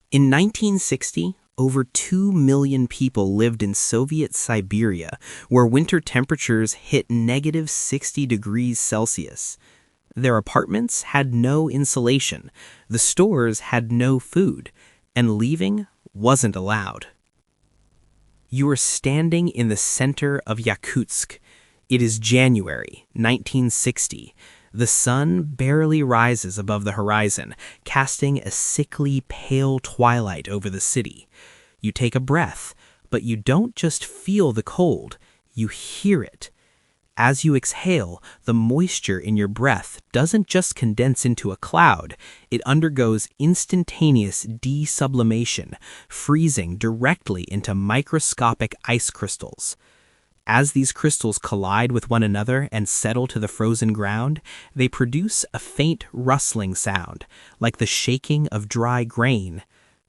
In 1960, over 2 million people lived in Soviet Siberia, where winter temperatures hit negative 60 degrees Celsius. Their apartments had no insulation, the stores had no food, and leaving wasn't allowed. You are standing in the center of Yakutsk. It is January 1960. The sun barely rises above the horizon, casting a sickly, pale twilight over the city. You take a breath, but you don't just feel the cold, you hear it. As you exhale, the moisture in your breath doesn't just condense into a cloud, it undergoes instantaneous desublimation, freezing directly into microscopic ice crystals. As these crystals collide with one another and settle to the frozen ground, they produce a faint rustling sound, like the shaking of dry grain.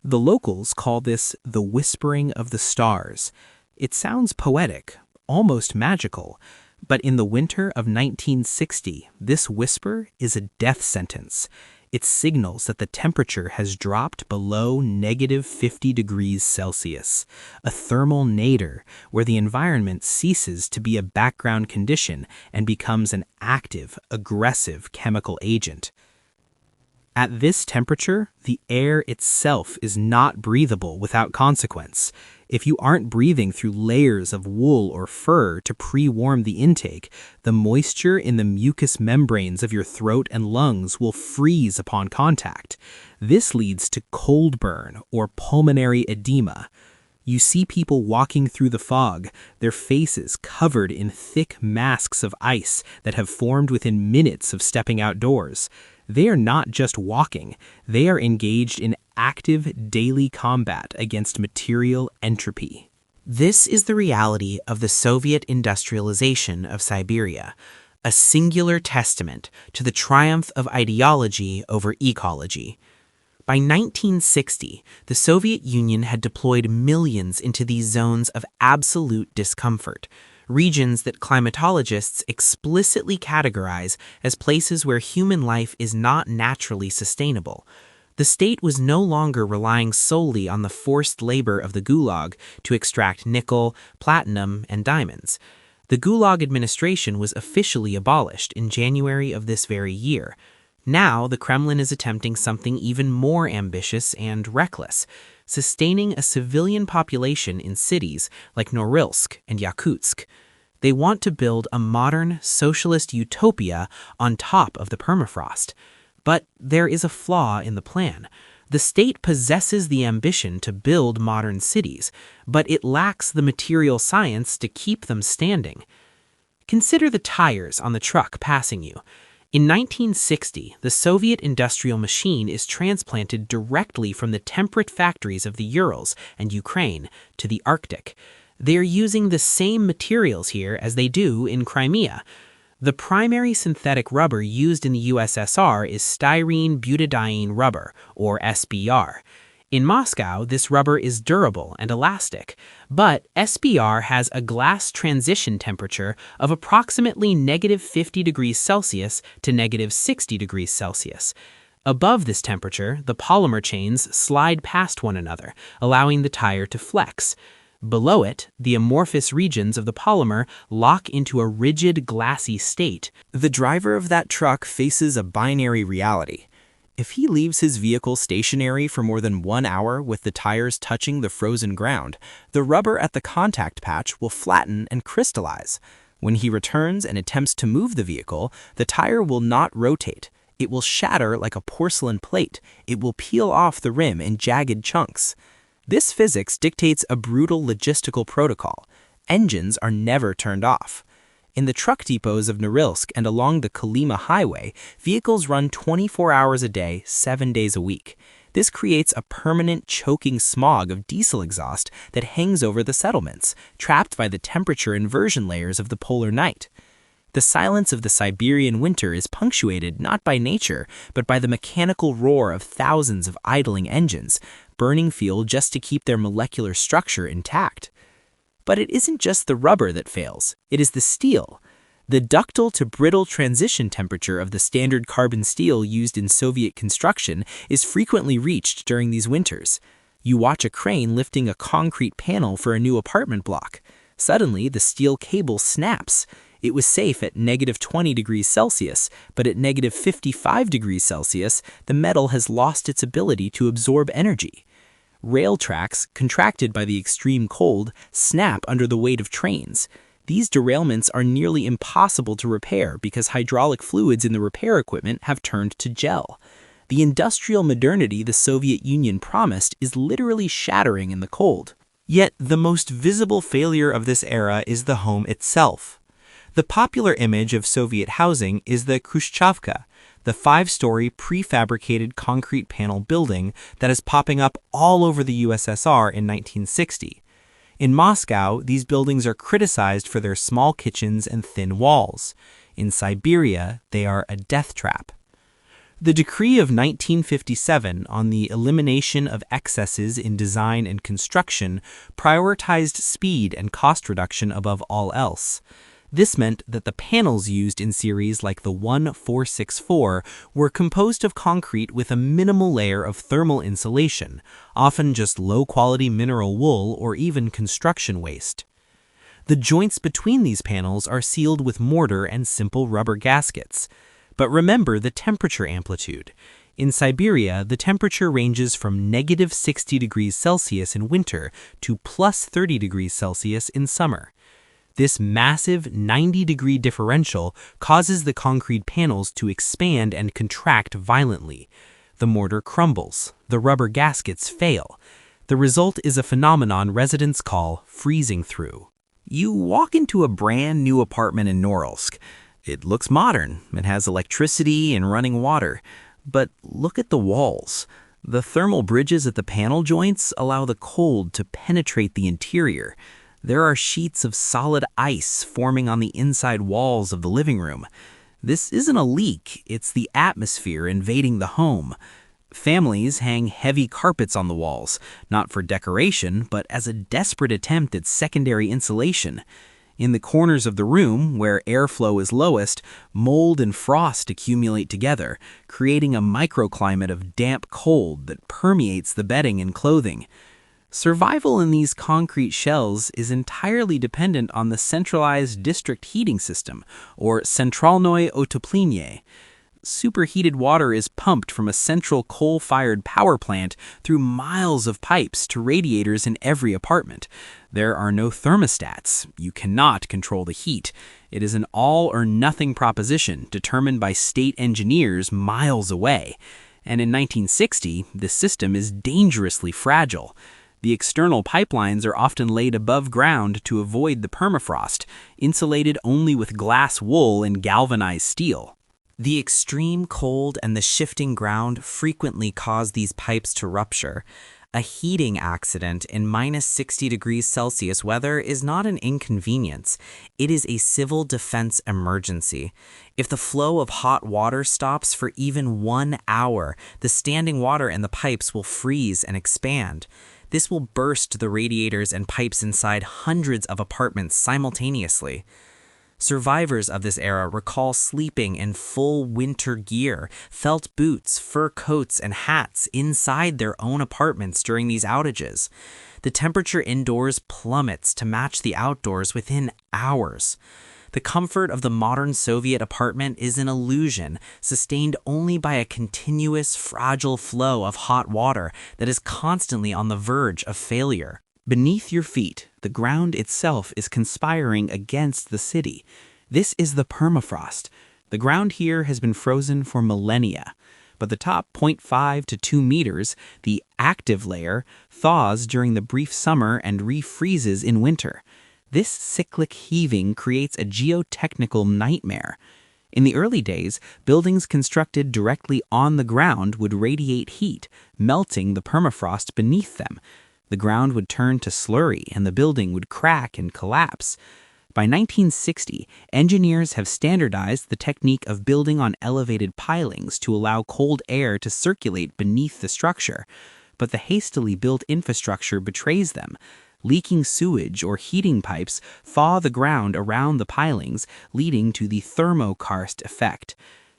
The locals call this the whispering of the stars. It sounds poetic, almost magical, but in the winter of 1960, this whisper is a death sentence. It signals that the temperature has dropped below negative 50 degrees Celsius, a thermal nadir where the environment ceases to be a background condition and becomes an active, aggressive chemical agent. At this temperature, the air itself is not breathable without consequence. If you aren't breathing through layers of wool or fur to pre-warm the intake, the moisture in the mucous membranes of your throat and lungs will freeze upon contact. This leads to cold burn or pulmonary edema. You see people walking through the fog, their faces covered in thick masks of ice that have formed within minutes of stepping outdoors. They are not just walking, they are engaged in active daily combat against material entropy. This is the reality of the Soviet industrialization of Siberia, a singular testament to the triumph of ideology over ecology. By 1960, the Soviet Union had deployed millions into these zones of absolute discomfort, regions that climatologists explicitly categorize as places where human life is not naturally sustainable. The state was no longer relying solely on the forced labor of the Gulag to extract nickel, platinum, and diamonds. The Gulag administration was officially abolished in January of this very year. Now, the Kremlin is attempting something even more ambitious and reckless, sustaining a civilian population in cities like Norilsk and Yakutsk. They want to build a modern, socialist utopia on top of the permafrost. But there is a flaw in the plan. The state possesses the ambition to build modern cities, but it lacks the material science to keep them standing. Consider the tires on the truck passing you. In 1960, the Soviet industrial machine is transplanted directly from the temperate factories of the Urals and Ukraine to the Arctic. They are using the same materials here as they do in Crimea. The primary synthetic rubber used in the USSR is styrene butadiene rubber, or SBR. In Moscow, this rubber is durable and elastic, but SBR has a glass transition temperature of approximately negative 50 degrees Celsius to negative 60 degrees Celsius. Above this temperature, the polymer chains slide past one another, allowing the tire to flex. Below it, the amorphous regions of the polymer lock into a rigid, glassy state. The driver of that truck faces a binary reality. If he leaves his vehicle stationary for more than 1 hour with the tires touching the frozen ground, the rubber at the contact patch will flatten and crystallize. When he returns and attempts to move the vehicle, the tire will not rotate. It will shatter like a porcelain plate. It will peel off the rim in jagged chunks. This physics dictates a brutal logistical protocol. Engines are never turned off. In the truck depots of Norilsk and along the Kolyma highway, vehicles run 24 hours a day, 7 days a week. This creates a permanent choking smog of diesel exhaust that hangs over the settlements, trapped by the temperature inversion layers of the polar night. The silence of the Siberian winter is punctuated not by nature, but by the mechanical roar of thousands of idling engines, burning fuel just to keep their molecular structure intact. But it isn't just the rubber that fails, it is the steel. The ductile to brittle transition temperature of the standard carbon steel used in Soviet construction is frequently reached during these winters. You watch a crane lifting a concrete panel for a new apartment block. Suddenly, the steel cable snaps. It was safe at -20 degrees Celsius, but at -55 degrees Celsius, the metal has lost its ability to absorb energy. Rail tracks, contracted by the extreme cold, snap under the weight of trains. These derailments are nearly impossible to repair because hydraulic fluids in the repair equipment have turned to gel. The industrial modernity the Soviet Union promised is literally shattering in the cold. Yet the most visible failure of this era is the home itself. The popular image of Soviet housing is the Khrushchevka, the 5-story prefabricated concrete panel building that is popping up all over the USSR in 1960. In Moscow, these buildings are criticized for their small kitchens and thin walls. In Siberia, they are a death trap. The decree of 1957 on the elimination of excesses in design and construction prioritized speed and cost reduction above all else. This meant that the panels used in series like the 1464 were composed of concrete with a minimal layer of thermal insulation, often just low-quality mineral wool or even construction waste. The joints between these panels are sealed with mortar and simple rubber gaskets. But remember the temperature amplitude. In Siberia, the temperature ranges from -60 degrees Celsius in winter to +30 degrees Celsius in summer. This massive 90-degree differential causes the concrete panels to expand and contract violently. The mortar crumbles. The rubber gaskets fail. The result is a phenomenon residents call freezing through. You walk into a brand new apartment in Norilsk. It looks modern. It has electricity and running water. But look at the walls. The thermal bridges at the panel joints allow the cold to penetrate the interior. There are sheets of solid ice forming on the inside walls of the living room. This isn't a leak, it's the atmosphere invading the home. Families hang heavy carpets on the walls, not for decoration, but as a desperate attempt at secondary insulation. In the corners of the room, where airflow is lowest, mold and frost accumulate together, creating a microclimate of damp cold that permeates the bedding and clothing. Survival in these concrete shells is entirely dependent on the centralized district heating system, or centralnoye otoplenie. Superheated water is pumped from a central coal-fired power plant through miles of pipes to radiators in every apartment. There are no thermostats. You cannot control the heat. It is an all-or-nothing proposition determined by state engineers miles away. And in 1960, the system is dangerously fragile. The external pipelines are often laid above ground to avoid the permafrost, insulated only with glass wool and galvanized steel. The extreme cold and the shifting ground frequently cause these pipes to rupture. A heating accident in -60 degrees Celsius weather is not an inconvenience. It is a civil defense emergency. If the flow of hot water stops for even 1 hour, the standing water in the pipes will freeze and expand. This will burst the radiators and pipes inside hundreds of apartments simultaneously. Survivors of this era recall sleeping in full winter gear, felt boots, fur coats, and hats inside their own apartments during these outages. The temperature indoors plummets to match the outdoors within hours. The comfort of the modern Soviet apartment is an illusion, sustained only by a continuous, fragile flow of hot water that is constantly on the verge of failure. Beneath your feet, the ground itself is conspiring against the city. This is the permafrost. The ground here has been frozen for millennia, but the top 0.5 to 2 meters, the active layer, thaws during the brief summer and refreezes in winter. This cyclic heaving creates a geotechnical nightmare. In the early days, buildings constructed directly on the ground would radiate heat, melting the permafrost beneath them. The ground would turn to slurry and the building would crack and collapse. By 1960, engineers have standardized the technique of building on elevated pilings to allow cold air to circulate beneath the structure. But the hastily built infrastructure betrays them. Leaking sewage or heating pipes thaw the ground around the pilings, leading to the thermokarst effect.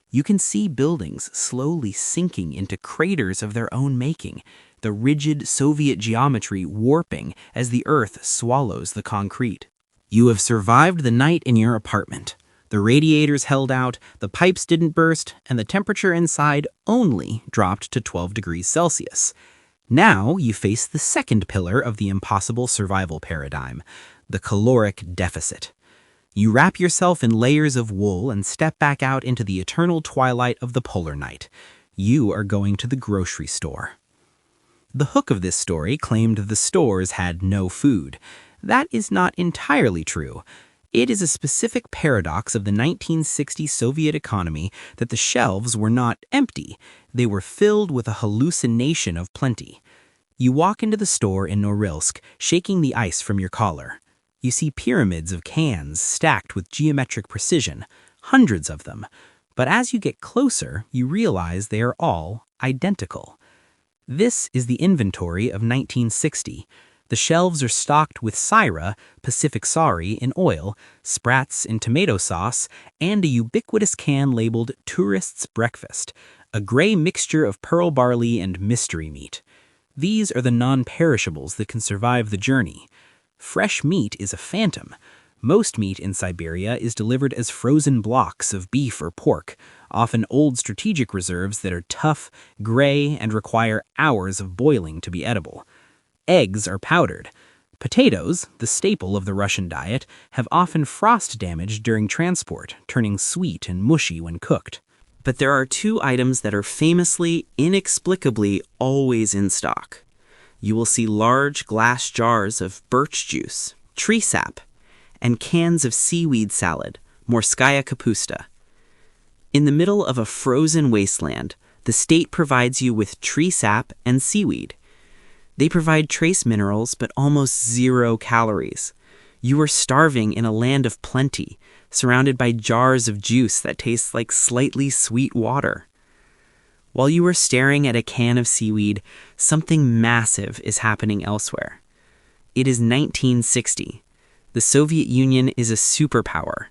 You can see buildings slowly sinking into craters of their own making, the rigid Soviet geometry warping as the earth swallows the concrete. You have survived the night in your apartment. The radiators held out, the pipes didn't burst, and the temperature inside only dropped to 12 degrees Celsius. Now you face the second pillar of the impossible survival paradigm, the caloric deficit. You wrap yourself in layers of wool and step back out into the eternal twilight of the polar night. You are going to the grocery store. The hook of this story claimed the stores had no food. That is not entirely true. It is a specific paradox of the 1960 Soviet economy that the shelves were not empty. They were filled with a hallucination of plenty. You walk into the store in Norilsk, shaking the ice from your collar. You see pyramids of cans stacked with geometric precision, hundreds of them. But as you get closer, you realize they are all identical. This is the inventory of 1960. The shelves are stocked with Syra, Pacific Sari in oil, Sprats in tomato sauce, and a ubiquitous can labeled Tourist's Breakfast, a gray mixture of pearl barley and mystery meat. These are the non-perishables that can survive the journey. Fresh meat is a phantom. Most meat in Siberia is delivered as frozen blocks of beef or pork, often old strategic reserves that are tough, gray, and require hours of boiling to be edible. Eggs are powdered. Potatoes, the staple of the Russian diet, have often frost damage during transport, turning sweet and mushy when cooked. But there are two items that are famously, inexplicably always in stock. You will see large glass jars of birch juice, tree sap, and cans of seaweed salad, Morskaya kapusta. In the middle of a frozen wasteland, the state provides you with tree sap and seaweed. They provide trace minerals but almost 0 calories. You are starving in a land of plenty, surrounded by jars of juice that taste like slightly sweet water. While you are staring at a can of seaweed, something massive is happening elsewhere. It is 1960. The Soviet Union is a superpower.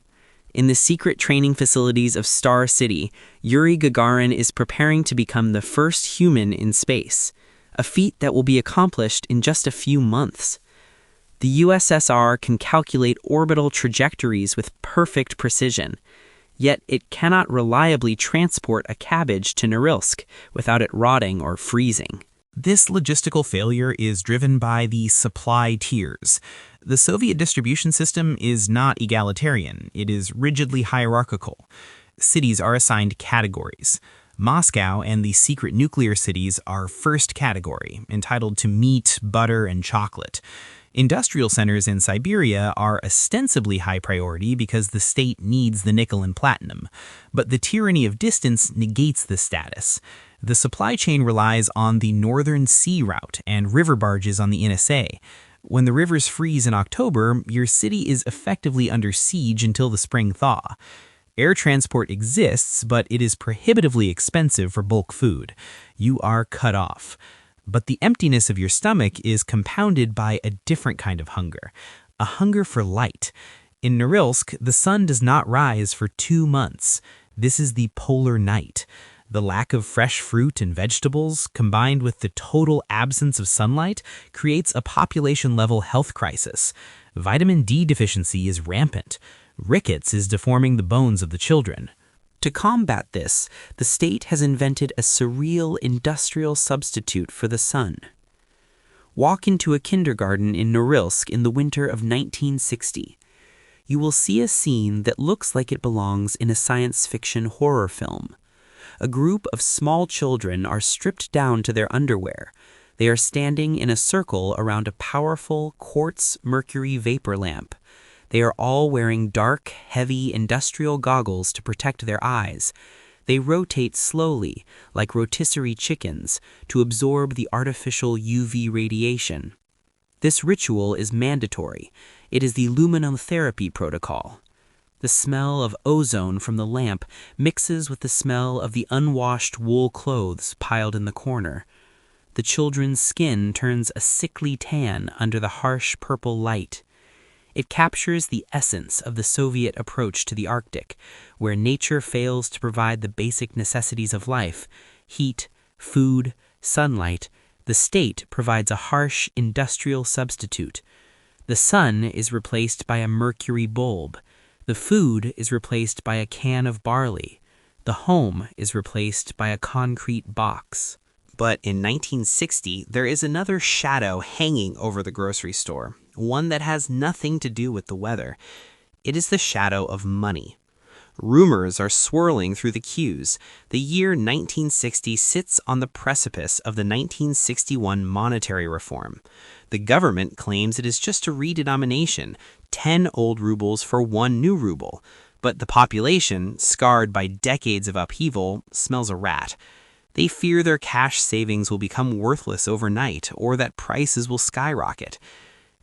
In the secret training facilities of Star City, Yuri Gagarin is preparing to become the first human in space, a feat that will be accomplished in just a few months. The USSR can calculate orbital trajectories with perfect precision, yet it cannot reliably transport a cabbage to Norilsk without it rotting or freezing. This logistical failure is driven by the supply tiers. The Soviet distribution system is not egalitarian. It is rigidly hierarchical. Cities are assigned categories. Moscow and the secret nuclear cities are first category, entitled to meat, butter, and chocolate. Industrial centers in Siberia are ostensibly high priority because the state needs the nickel and platinum, but the tyranny of distance negates this status. The supply chain relies on the Northern Sea Route and river barges on the NSA. When the rivers freeze in October, your city is effectively under siege until the spring thaw. Air transport exists, but it is prohibitively expensive for bulk food. You are cut off. But the emptiness of your stomach is compounded by a different kind of hunger, a hunger for light. In Norilsk, the sun does not rise for 2 months. This is the polar night. The lack of fresh fruit and vegetables, combined with the total absence of sunlight, creates a population-level health crisis. Vitamin D deficiency is rampant. Rickets is deforming the bones of the children. To combat this, the state has invented a surreal industrial substitute for the sun. Walk into a kindergarten in Norilsk in the winter of 1960. You will see a scene that looks like it belongs in a science fiction horror film. A group of small children are stripped down to their underwear. They are standing in a circle around a powerful quartz mercury vapor lamp. They are all wearing dark, heavy industrial goggles to protect their eyes. They rotate slowly, like rotisserie chickens, to absorb the artificial UV radiation. This ritual is mandatory. It is the luminotherapy protocol. The smell of ozone from the lamp mixes with the smell of the unwashed wool clothes piled in the corner. The children's skin turns a sickly tan under the harsh purple light. It captures the essence of the Soviet approach to the Arctic, where nature fails to provide the basic necessities of life: heat, food, sunlight. The state provides a harsh industrial substitute. The sun is replaced by a mercury bulb. The food is replaced by a can of barley. The home is replaced by a concrete box. But in 1960, there is another shadow hanging over the grocery store, one that has nothing to do with the weather. It is the shadow of money. Rumors are swirling through the queues. The year 1960 sits on the precipice of the 1961 monetary reform. The government claims it is just a redenomination, 10 old rubles for 1 new ruble. But the population, scarred by decades of upheaval, smells a rat. They fear their cash savings will become worthless overnight, or that prices will skyrocket.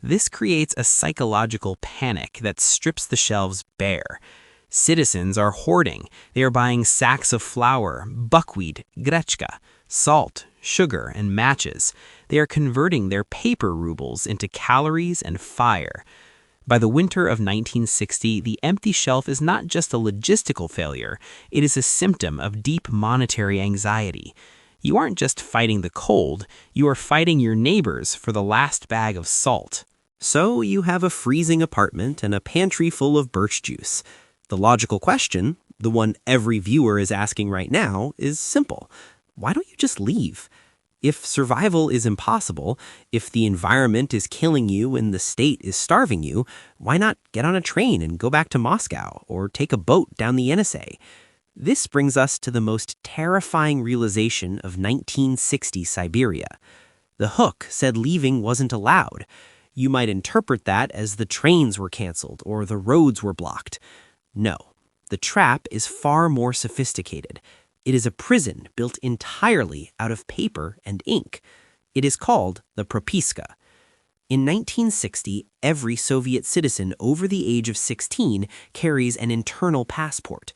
This creates a psychological panic that strips the shelves bare. Citizens are hoarding. They are buying sacks of flour, buckwheat, grechka, salt, sugar, and matches. They are converting their paper rubles into calories and fire. By the winter of 1960, the empty shelf is not just a logistical failure, it is a symptom of deep monetary anxiety. You aren't just fighting the cold, you are fighting your neighbors for the last bag of salt. So you have a freezing apartment and a pantry full of birch juice. The logical question, the one every viewer is asking right now, is simple. Why don't you just leave? If survival is impossible, if the environment is killing you and the state is starving you, why not get on a train and go back to Moscow or take a boat down the Yenisei? This brings us to the most terrifying realization of 1960 Siberia. The hook said leaving wasn't allowed. You might interpret that as the trains were canceled or the roads were blocked. No, the trap is far more sophisticated. It is a prison built entirely out of paper and ink. It is called the Propiska. In 1960, every Soviet citizen over the age of 16 carries an internal passport.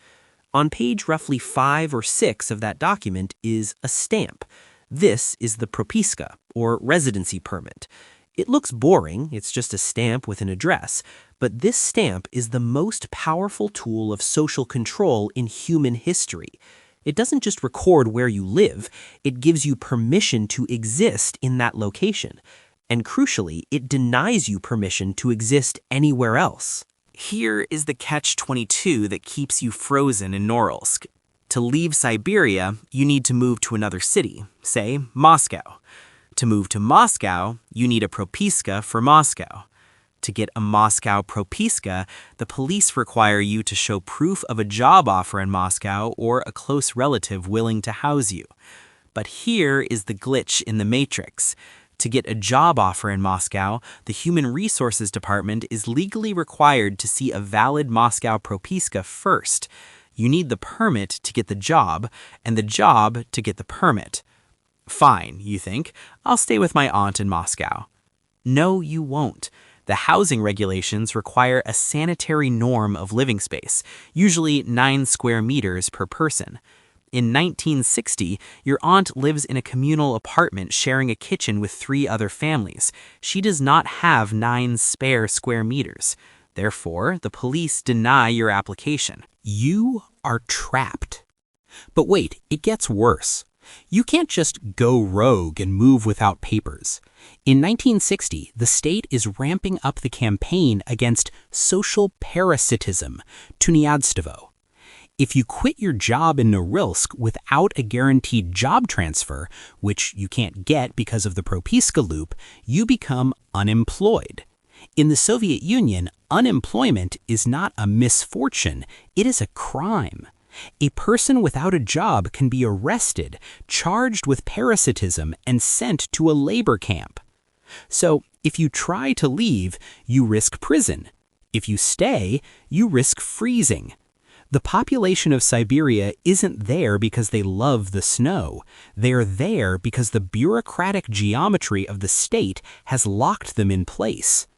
On page roughly 5 or 6 of that document is a stamp. This is the Propiska, or residency permit. It looks boring, it's just a stamp with an address, but this stamp is the most powerful tool of social control in human history. It doesn't just record where you live, it gives you permission to exist in that location. And crucially, it denies you permission to exist anywhere else. Here is the catch-22 that keeps you frozen in Norilsk. To leave Siberia, you need to move to another city, say Moscow. To move to Moscow, you need a propiska for Moscow. To get a Moscow propiska, the police require you to show proof of a job offer in Moscow or a close relative willing to house you. But here is the glitch in the matrix. To get a job offer in Moscow, the Human Resources Department is legally required to see a valid Moscow propiska first. You need the permit to get the job, and the job to get the permit. Fine, you think. I'll stay with my aunt in Moscow. No, you won't. The housing regulations require a sanitary norm of living space, usually 9 square meters per person. In 1960, your aunt lives in a communal apartment sharing a kitchen with 3 other families. She does not have 9 spare square meters. Therefore, the police deny your application. You are trapped. But wait, it gets worse. You can't just go rogue and move without papers. In 1960, the state is ramping up the campaign against social parasitism, tuniadstvo. If you quit your job in Norilsk without a guaranteed job transfer, which you can't get because of the Propiska loop, you become unemployed. In the Soviet Union, unemployment is not a misfortune, it is a crime. A person without a job can be arrested, charged with parasitism, and sent to a labor camp. So, if you try to leave, you risk prison. If you stay, you risk freezing. The population of Siberia isn't there because they love the snow. They're there because the bureaucratic geometry of the state has locked them in place.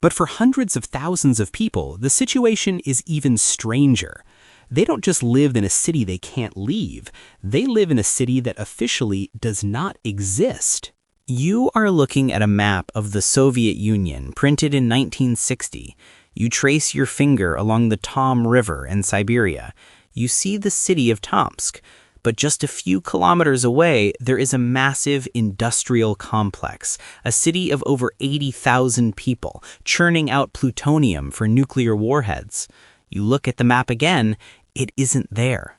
But for hundreds of thousands of people, the situation is even stranger. They don't just live in a city they can't leave. They live in a city that officially does not exist. You are looking at a map of the Soviet Union printed in 1960. You trace your finger along the Tom River in Siberia. You see the city of Tomsk. But just a few kilometers away, there is a massive industrial complex, a city of over 80,000 people, churning out plutonium for nuclear warheads. You look at the map again, it isn't there.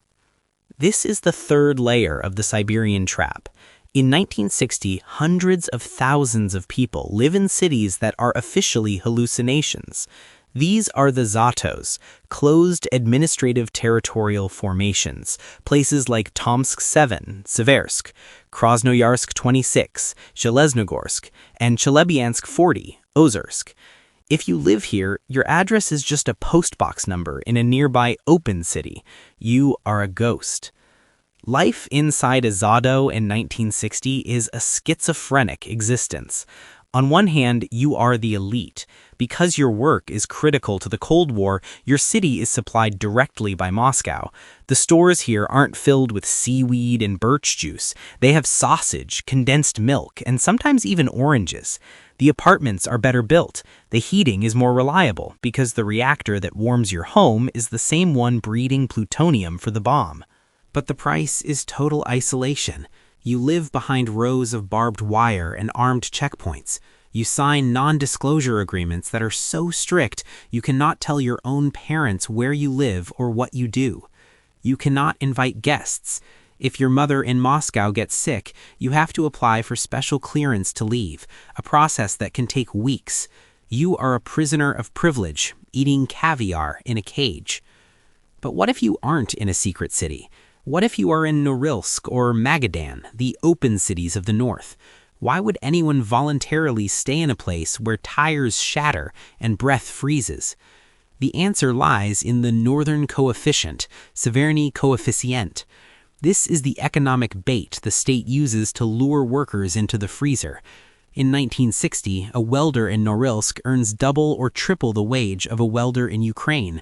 This is the third layer of the Siberian trap. In 1960, hundreds of thousands of people live in cities that are officially hallucinations. These are the ZATOs, closed administrative territorial formations, places like Tomsk 7, Seversk, Krasnoyarsk 26, Zheleznogorsk, and Chelyabinsk 40, Ozersk. If you live here, your address is just a postbox number in a nearby open city. You are a ghost. Life inside a ZATO in 1960 is a schizophrenic existence. On one hand, you are the elite. Because your work is critical to the Cold War, your city is supplied directly by Moscow. The stores here aren't filled with seaweed and birch juice. They have sausage, condensed milk, and sometimes even oranges. The apartments are better built. The heating is more reliable because the reactor that warms your home is the same one breeding plutonium for the bomb. But the price is total isolation. You live behind rows of barbed wire and armed checkpoints. You sign non-disclosure agreements that are so strict you cannot tell your own parents where you live or what you do. You cannot invite guests. If your mother in Moscow gets sick, you have to apply for special clearance to leave, a process that can take weeks. You are a prisoner of privilege, eating caviar in a cage. But what if you aren't in a secret city? What if you are in Norilsk or Magadan, the open cities of the north? Why would anyone voluntarily stay in a place where tires shatter and breath freezes? The answer lies in the northern coefficient, Severny coefficient. This is the economic bait the state uses to lure workers into the freezer. In 1960, a welder in Norilsk earns double or triple the wage of a welder in Ukraine.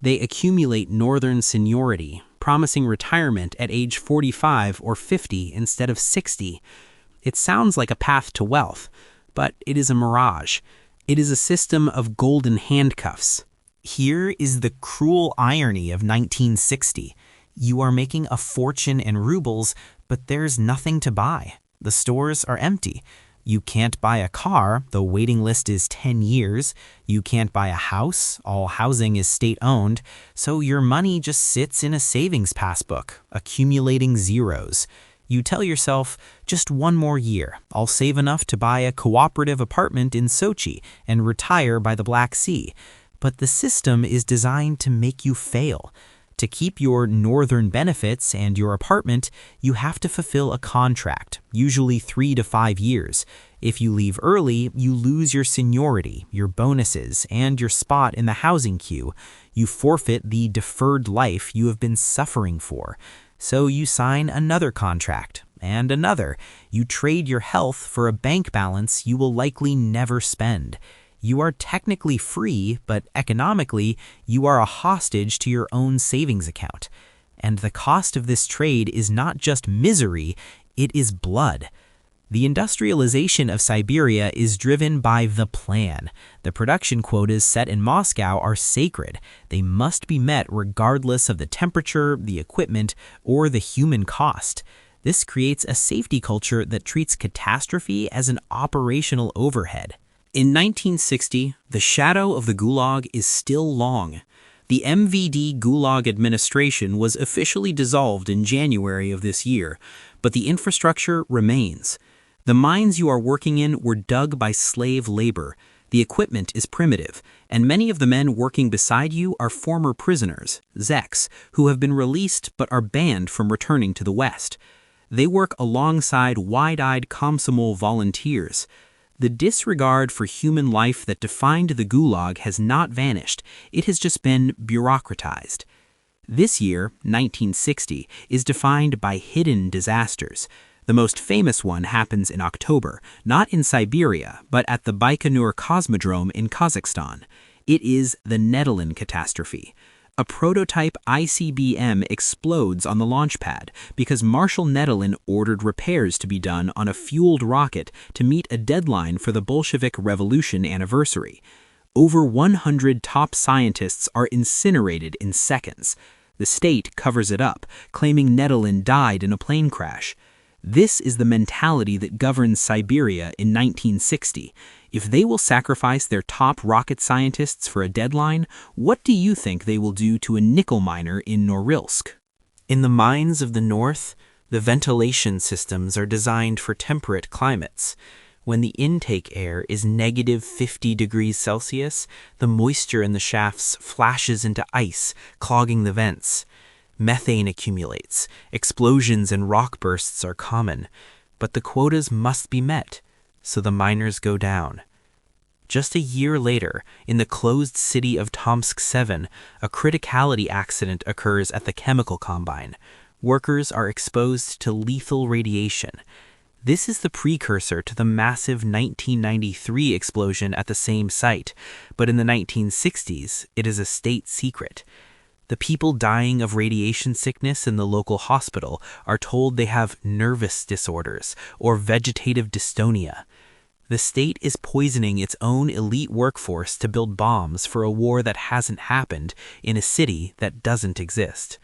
They accumulate northern seniority, promising retirement at age 45 or 50 instead of 60. It sounds like a path to wealth, but it is a mirage. It is a system of golden handcuffs. Here is the cruel irony of 1960. You are making a fortune in rubles, but there's nothing to buy. The stores are empty. You can't buy a car, the waiting list is 10 years. You can't buy a house, all housing is state-owned. So your money just sits in a savings passbook, accumulating zeros. You tell yourself, just one more year, I'll save enough to buy a cooperative apartment in Sochi and retire by the Black Sea. But the system is designed to make you fail. To keep your northern benefits and your apartment, you have to fulfill a contract, usually 3 to 5 years. If you leave early, you lose your seniority, your bonuses, and your spot in the housing queue. You forfeit the deferred life you have been suffering for. So you sign another contract, and another. You trade your health for a bank balance you will likely never spend. You are technically free, but economically, you are a hostage to your own savings account. And the cost of this trade is not just misery, it is blood. The industrialization of Siberia is driven by the plan. The production quotas set in Moscow are sacred. They must be met regardless of the temperature, the equipment, or the human cost. This creates a safety culture that treats catastrophe as an operational overhead. In 1960, the shadow of the Gulag is still long. The MVD Gulag administration was officially dissolved in January of this year, but the infrastructure remains. The mines you are working in were dug by slave labor. The equipment is primitive, and many of the men working beside you are former prisoners, Zeks, who have been released but are banned from returning to the West. They work alongside wide-eyed Komsomol volunteers. The disregard for human life that defined the Gulag has not vanished, it has just been bureaucratized. This year, 1960, is defined by hidden disasters. The most famous one happens in October, not in Siberia, but at the Baikonur Cosmodrome in Kazakhstan. It is the Nedelin catastrophe. A prototype ICBM explodes on the launch pad because Marshal Nedelin ordered repairs to be done on a fueled rocket to meet a deadline for the Bolshevik Revolution anniversary. Over 100 top scientists are incinerated in seconds. The state covers it up, claiming Nedelin died in a plane crash. This is the mentality that governs Siberia in 1960. If they will sacrifice their top rocket scientists for a deadline, what do you think they will do to a nickel miner in Norilsk? In the mines of the north, the ventilation systems are designed for temperate climates. When the intake air is negative 50 degrees Celsius, the moisture in the shafts flashes into ice, clogging the vents. Methane accumulates, explosions and rock bursts are common, but the quotas must be met, so the miners go down. Just a year later, in the closed city of Tomsk 7, a criticality accident occurs at the chemical combine. Workers are exposed to lethal radiation. This is the precursor to the massive 1993 explosion at the same site, but in the 1960s, it is a state secret. The people dying of radiation sickness in the local hospital are told they have nervous disorders or vegetative dystonia. The state is poisoning its own elite workforce to build bombs for a war that hasn't happened in a city that doesn't exist.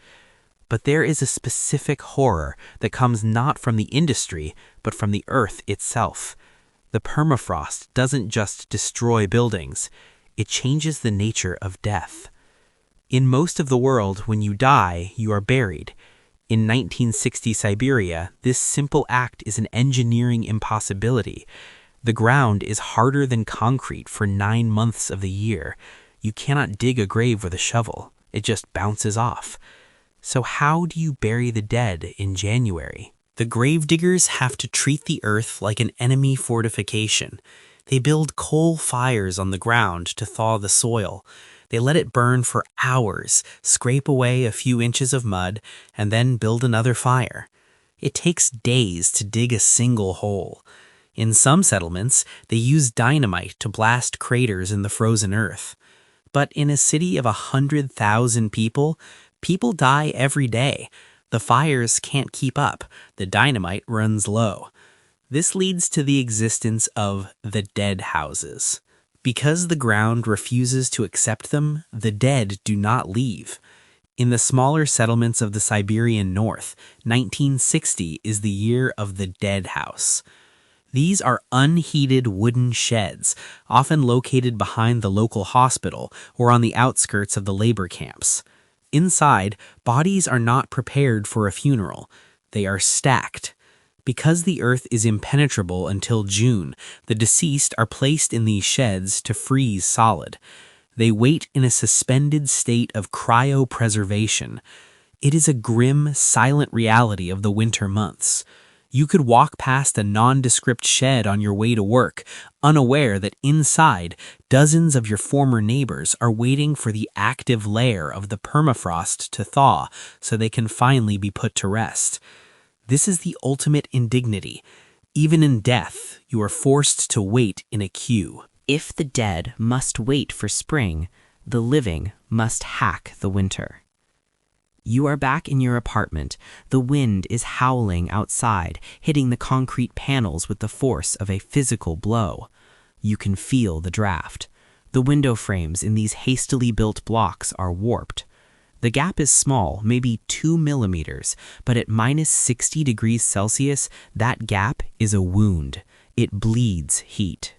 But there is a specific horror that comes not from the industry, but from the earth itself. The permafrost doesn't just destroy buildings, it changes the nature of death. In most of the world, when you die, you are buried. In 1960 Siberia, this simple act is an engineering impossibility. The ground is harder than concrete for 9 months of the year. You cannot dig a grave with a shovel. It just bounces off. So how do you bury the dead in January? The gravediggers have to treat the earth like an enemy fortification. They build coal fires on the ground to thaw the soil. They let it burn for hours, scrape away a few inches of mud, and then build another fire. It takes days to dig a single hole. In some settlements, they use dynamite to blast craters in the frozen earth. But in a city of 100,000 people, people die every day. The fires can't keep up. The dynamite runs low. This leads to the existence of the dead houses. Because the ground refuses to accept them, the dead do not leave. In the smaller settlements of the Siberian North, 1960 is the year of the dead house. These are unheated wooden sheds, often located behind the local hospital or on the outskirts of the labor camps. Inside, bodies are not prepared for a funeral. They are stacked. Because the earth is impenetrable until June, the deceased are placed in these sheds to freeze solid. They wait in a suspended state of cryopreservation. It is a grim, silent reality of the winter months. You could walk past a nondescript shed on your way to work, unaware that inside, dozens of your former neighbors are waiting for the active layer of the permafrost to thaw so they can finally be put to rest. This is the ultimate indignity. Even in death, you are forced to wait in a queue. If the dead must wait for spring, the living must hack the winter. You are back in your apartment. The wind is howling outside, hitting the concrete panels with the force of a physical blow. You can feel the draft. The window frames in these hastily built blocks are warped. The gap is small, maybe 2 millimeters, but at minus 60 degrees Celsius, that gap is a wound. It bleeds heat.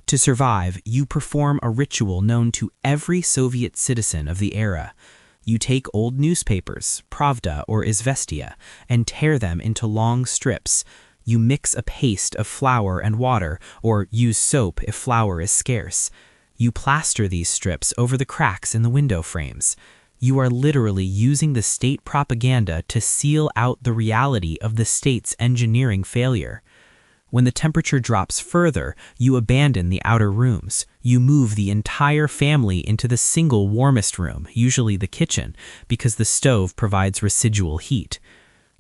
To survive, you perform a ritual known to every Soviet citizen of the era. You take old newspapers, Pravda or Izvestia, and tear them into long strips. You mix a paste of flour and water, or use soap if flour is scarce. You plaster these strips over the cracks in the window frames. You are literally using the state propaganda to seal out the reality of the state's engineering failure. When the temperature drops further, you abandon the outer rooms. You move the entire family into the single warmest room, usually the kitchen, because the stove provides residual heat.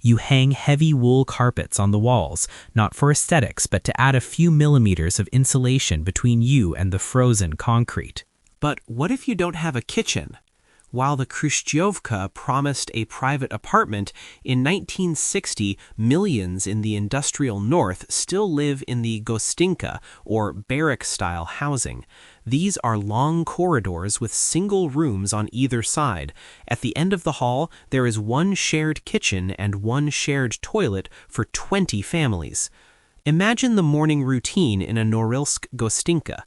You hang heavy wool carpets on the walls, not for aesthetics, but to add a few millimeters of insulation between you and the frozen concrete. But what if you don't have a kitchen? While the Khrushchevka promised a private apartment, in 1960, millions in the industrial north still live in the gostinka, or barrack-style housing. These are long corridors with single rooms on either side. At the end of the hall, there is one shared kitchen and one shared toilet for 20 families. Imagine the morning routine in a Norilsk gostinka.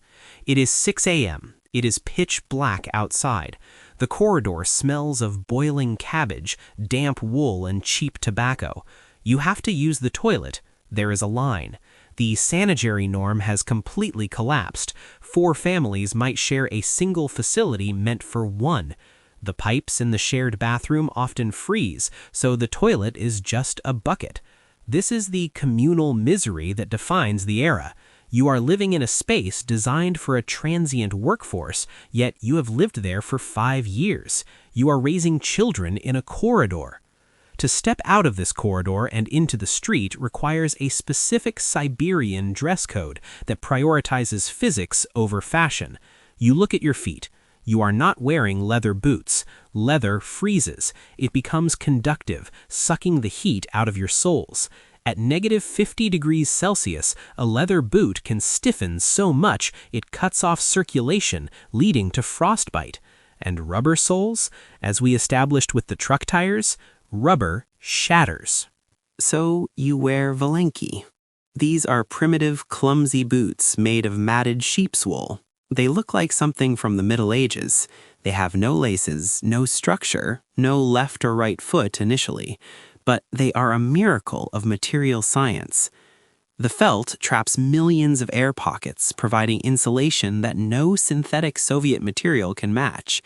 It is 6 a.m. It is pitch black outside. The corridor smells of boiling cabbage, damp wool, and cheap tobacco. You have to use the toilet. There is a line. The sanitary norm has completely collapsed. 4 families might share a single facility meant for one. The pipes in the shared bathroom often freeze, so the toilet is just a bucket. This is the communal misery that defines the era. You are living in a space designed for a transient workforce, yet you have lived there for 5 years. You are raising children in a corridor. To step out of this corridor and into the street requires a specific Siberian dress code that prioritizes physics over fashion. You look at your feet. You are not wearing leather boots. Leather freezes. It becomes conductive, sucking the heat out of your soles. At negative 50 degrees Celsius, a leather boot can stiffen so much it cuts off circulation, leading to frostbite. And rubber soles? As we established with the truck tires, rubber shatters. So you wear valenki. These are primitive, clumsy boots made of matted sheep's wool. They look like something from the Middle Ages. They have no laces, no structure, no left or right foot initially. But they are a miracle of material science. The felt traps millions of air pockets, providing insulation that no synthetic Soviet material can match.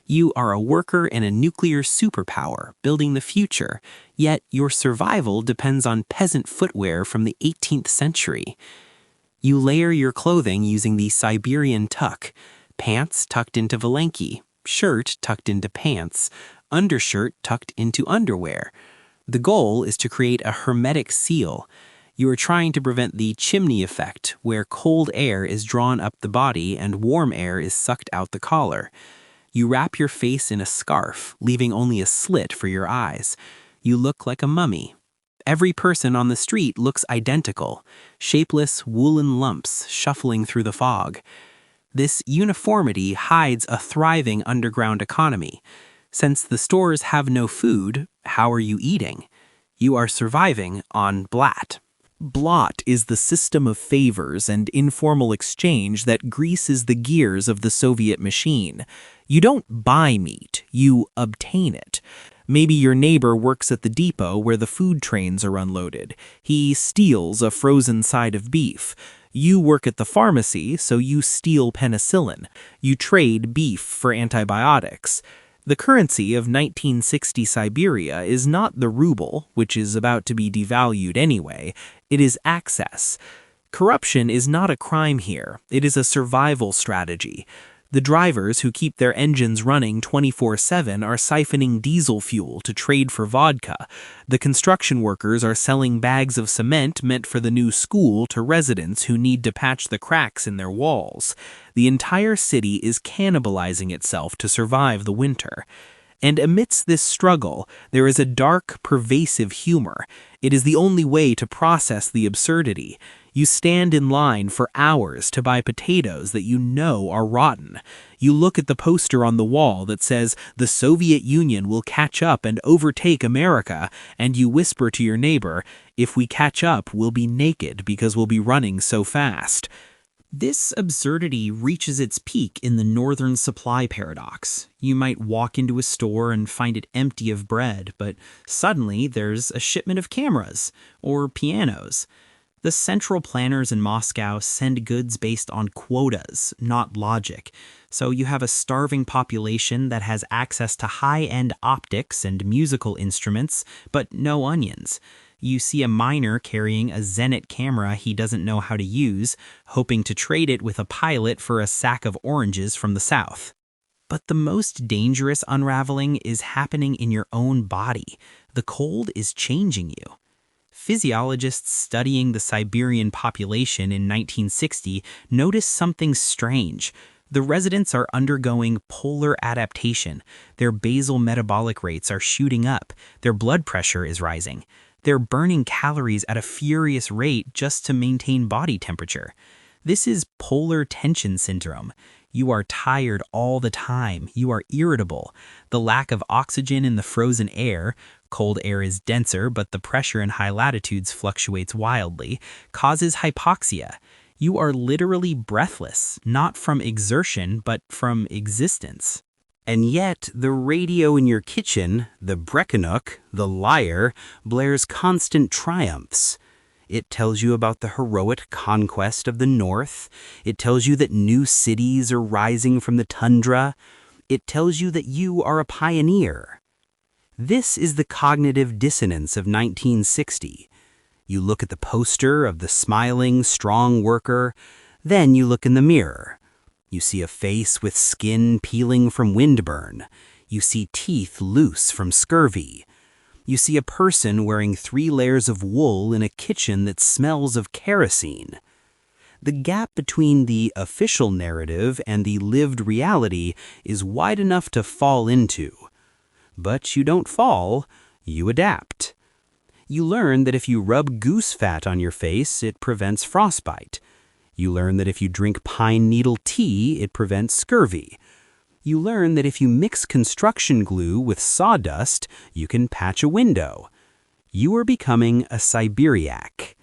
You are a worker in a nuclear superpower, building the future, yet your survival depends on peasant footwear from the 18th century. You layer your clothing using the Siberian tuck, pants tucked into valenki, shirt tucked into pants, undershirt tucked into underwear. The goal is to create a hermetic seal. You are trying to prevent the chimney effect, where cold air is drawn up the body and warm air is sucked out the collar. You wrap your face in a scarf, leaving only a slit for your eyes. You look like a mummy. Every person on the street looks identical, shapeless woolen lumps shuffling through the fog. This uniformity hides a thriving underground economy. Since the stores have no food, how are you eating? You are surviving on blat. Blot is the system of favors and informal exchange that greases the gears of the Soviet machine. You don't buy meat, you obtain it. Maybe your neighbor works at the depot where the food trains are unloaded. He steals a frozen side of beef. You work at the pharmacy, so you steal penicillin. You trade beef for antibiotics. The currency of 1960 Siberia is not the ruble, which is about to be devalued anyway. It is access. Corruption is not a crime here. It is a survival strategy. The drivers who keep their engines running 24/7 are siphoning diesel fuel to trade for vodka. The construction workers are selling bags of cement meant for the new school to residents who need to patch the cracks in their walls. The entire city is cannibalizing itself to survive the winter. And amidst this struggle, there is a dark, pervasive humor. It is the only way to process the absurdity. You stand in line for hours to buy potatoes that you know are rotten. You look at the poster on the wall that says, "The Soviet Union will catch up and overtake America," and you whisper to your neighbor, "If we catch up, we'll be naked because we'll be running so fast." This absurdity reaches its peak in the northern supply paradox. You might walk into a store and find it empty of bread, but suddenly there's a shipment of cameras or pianos. The central planners in Moscow send goods based on quotas, not logic. So you have a starving population that has access to high-end optics and musical instruments, but no onions. You see a miner carrying a Zenit camera he doesn't know how to use, hoping to trade it with a pilot for a sack of oranges from the south. But the most dangerous unraveling is happening in your own body. The cold is changing you. Physiologists studying the Siberian population in 1960 noticed something strange. The residents are undergoing polar adaptation. Their basal metabolic rates are shooting up. Their blood pressure is rising. They're burning calories at a furious rate just to maintain body temperature. This is polar tension syndrome. You are tired all the time. You are irritable. The lack of oxygen in the frozen air, cold air is denser, but the pressure in high latitudes fluctuates wildly, causes hypoxia. You are literally breathless, not from exertion, but from existence. And yet, the radio in your kitchen, the Breckenuk, the lyre, blares constant triumphs. It tells you about the heroic conquest of the North. It tells you that new cities are rising from the tundra. It tells you that you are a pioneer. This is the cognitive dissonance of 1960. You look at the poster of the smiling, strong worker, then you look in the mirror. You see a face with skin peeling from windburn. You see teeth loose from scurvy. You see a person wearing 3 layers of wool in a kitchen that smells of kerosene. The gap between the official narrative and the lived reality is wide enough to fall into. But you don't fall, you adapt. You learn that if you rub goose fat on your face, it prevents frostbite. You learn that if you drink pine needle tea, it prevents scurvy. You learn that if you mix construction glue with sawdust, you can patch a window. You are becoming a Siberiac.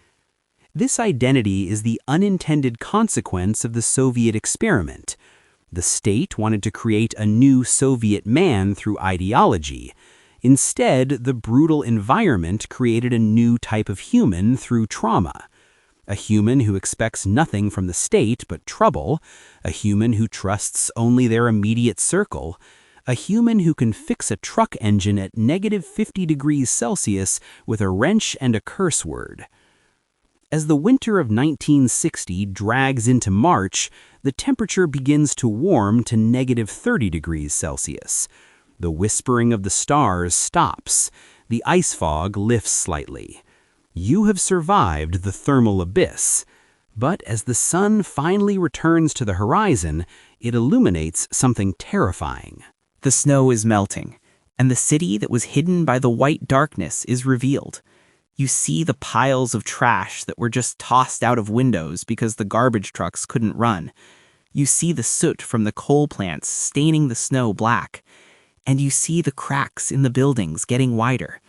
This identity is the unintended consequence of the Soviet experiment. The state wanted to create a new Soviet man through ideology. Instead, the brutal environment created a new type of human through trauma. A human who expects nothing from the state but trouble, a human who trusts only their immediate circle, a human who can fix a truck engine at -50 degrees Celsius with a wrench and a curse word. As the winter of 1960 drags into March, the temperature begins to warm to -30 degrees Celsius. The whispering of the stars stops. The ice fog lifts slightly. You have survived the thermal abyss, but as the sun finally returns to the horizon, it illuminates something terrifying. The snow is melting, and the city that was hidden by the white darkness is revealed. You see the piles of trash that were just tossed out of windows because the garbage trucks couldn't run. You see the soot from the coal plants staining the snow black, and you see the cracks in the buildings getting wider.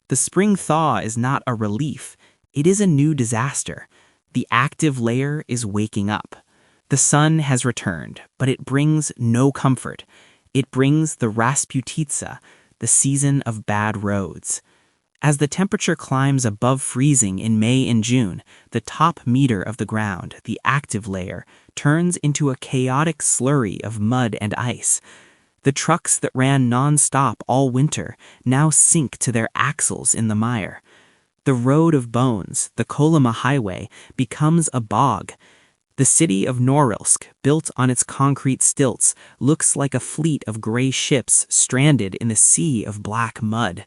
The spring thaw is not a relief, it is a new disaster. The active layer is waking up. The sun has returned, but it brings no comfort. It brings the Rasputitsa, the season of bad roads. As the temperature climbs above freezing in May and June, the top meter of the ground, the active layer, turns into a chaotic slurry of mud and ice. The trucks that ran non-stop all winter now sink to their axles in the mire. The road of bones, the Kolyma highway, becomes a bog. The city of Norilsk, built on its concrete stilts, looks like a fleet of gray ships stranded in a sea of black mud.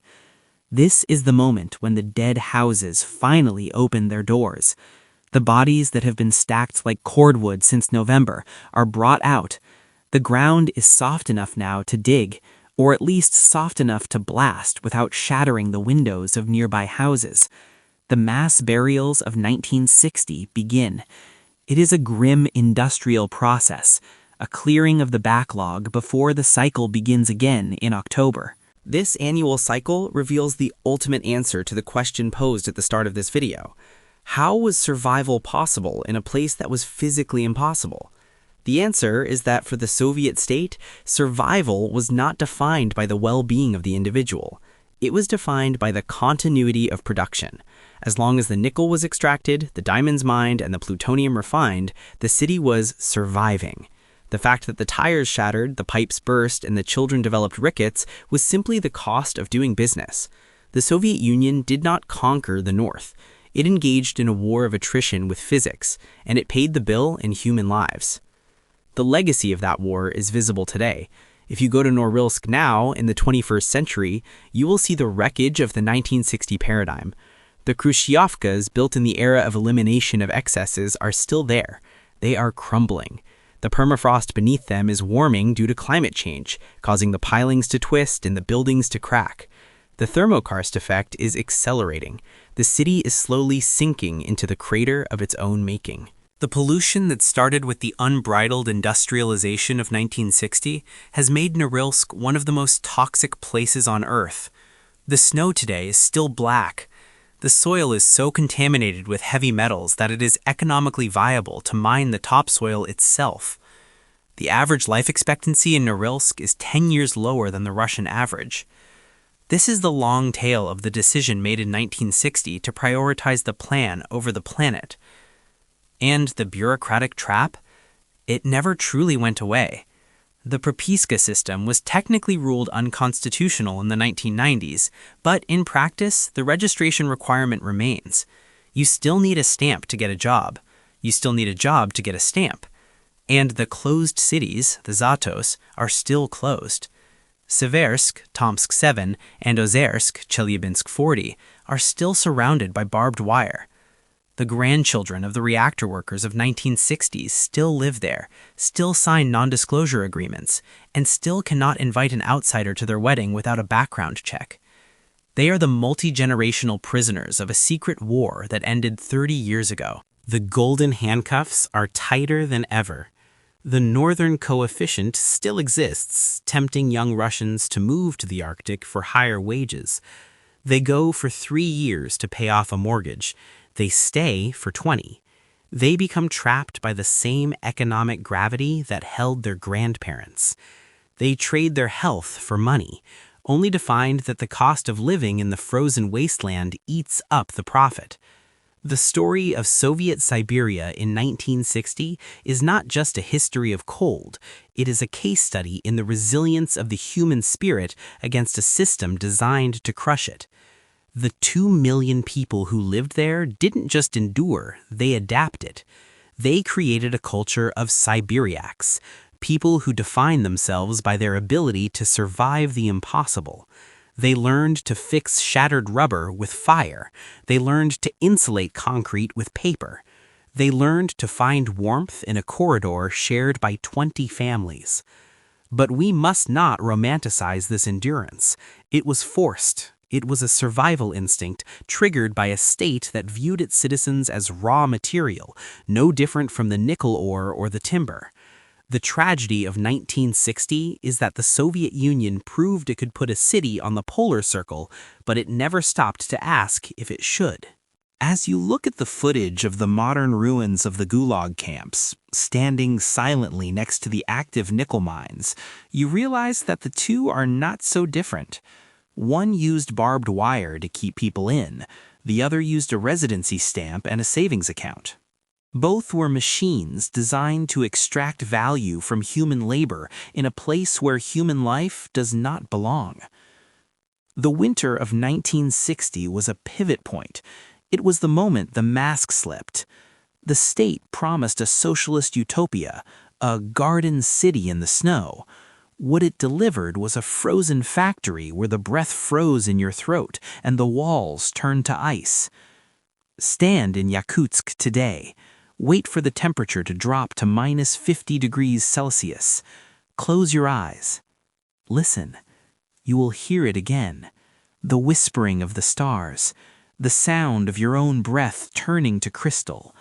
This is the moment when the dead houses finally open their doors. The bodies that have been stacked like cordwood since November are brought out. The ground is soft enough now to dig, or at least soft enough to blast without shattering the windows of nearby houses. The mass burials of 1960 begin. It is a grim industrial process, a clearing of the backlog before the cycle begins again in October. This annual cycle reveals the ultimate answer to the question posed at the start of this video. How was survival possible in a place that was physically impossible? The answer is that for the Soviet state, survival was not defined by the well-being of the individual. It was defined by the continuity of production. As long as the nickel was extracted, the diamonds mined, and the plutonium refined, the city was surviving. The fact that the tires shattered, the pipes burst, and the children developed rickets was simply the cost of doing business. The Soviet Union did not conquer the North. It engaged in a war of attrition with physics, and it paid the bill in human lives. The legacy of that war is visible today. If you go to Norilsk now, in the 21st century, you will see the wreckage of the 1960 paradigm. The Khrushchevkas built in the era of elimination of excesses are still there. They are crumbling. The permafrost beneath them is warming due to climate change, causing the pilings to twist and the buildings to crack. The thermokarst effect is accelerating. The city is slowly sinking into the crater of its own making. The pollution that started with the unbridled industrialization of 1960 has made Norilsk one of the most toxic places on Earth. The snow today is still black. The soil is so contaminated with heavy metals that it is economically viable to mine the topsoil itself. The average life expectancy in Norilsk is 10 years lower than the Russian average. This is the long tail of the decision made in 1960 to prioritize the plan over the planet. And the bureaucratic trap? It never truly went away. The Propiska system was technically ruled unconstitutional in the 1990s, but in practice, the registration requirement remains. You still need a stamp to get a job. You still need a job to get a stamp. And the closed cities, the ZATOs, are still closed. Seversk, Tomsk 7, and Ozersk, Chelyabinsk 40, are still surrounded by barbed wire. The grandchildren of the reactor workers of 1960s still live there, still sign non-disclosure agreements, and still cannot invite an outsider to their wedding without a background check. They are the multi-generational prisoners of a secret war that ended 30 years ago. The golden handcuffs are tighter than ever. The northern coefficient still exists, tempting young Russians to move to the Arctic for higher wages. They go for 3 years to pay off a mortgage. They stay for 20. They become trapped by the same economic gravity that held their grandparents. They trade their health for money, only to find that the cost of living in the frozen wasteland eats up the profit. The story of Soviet Siberia in 1960 is not just a history of cold, it is a case study in the resilience of the human spirit against a system designed to crush it. The 2 million people who lived there didn't just endure, they adapted. They created a culture of Siberiaks, people who define themselves by their ability to survive the impossible. They learned to fix shattered rubber with fire. They learned to insulate concrete with paper. They learned to find warmth in a corridor shared by 20 families. But we must not romanticize this endurance. It was forced. It was a survival instinct triggered by a state that viewed its citizens as raw material, no different from the nickel ore or the timber. The tragedy of 1960 is that the Soviet Union proved it could put a city on the polar circle, but it never stopped to ask if it should. As you look at the footage of the modern ruins of the Gulag camps, standing silently next to the active nickel mines, you realize that the two are not so different. One used barbed wire to keep people in, the other used a residency stamp and a savings account. Both were machines designed to extract value from human labor in a place where human life does not belong. The winter of 1960 was a pivot point. It was the moment the mask slipped. The state promised a socialist utopia, a garden city in the snow. What it delivered was a frozen factory where the breath froze in your throat and the walls turned to ice. Stand in Yakutsk today. Wait for the temperature to drop to minus 50 degrees Celsius. Close your eyes. Listen. You will hear it again. The whispering of the stars. The sound of your own breath turning to crystal.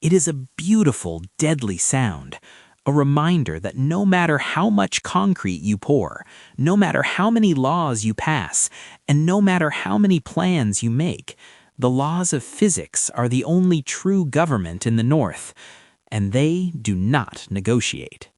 It is a beautiful, deadly sound. A reminder that no matter how much concrete you pour, no matter how many laws you pass, and no matter how many plans you make, the laws of physics are the only true government in the North, and they do not negotiate.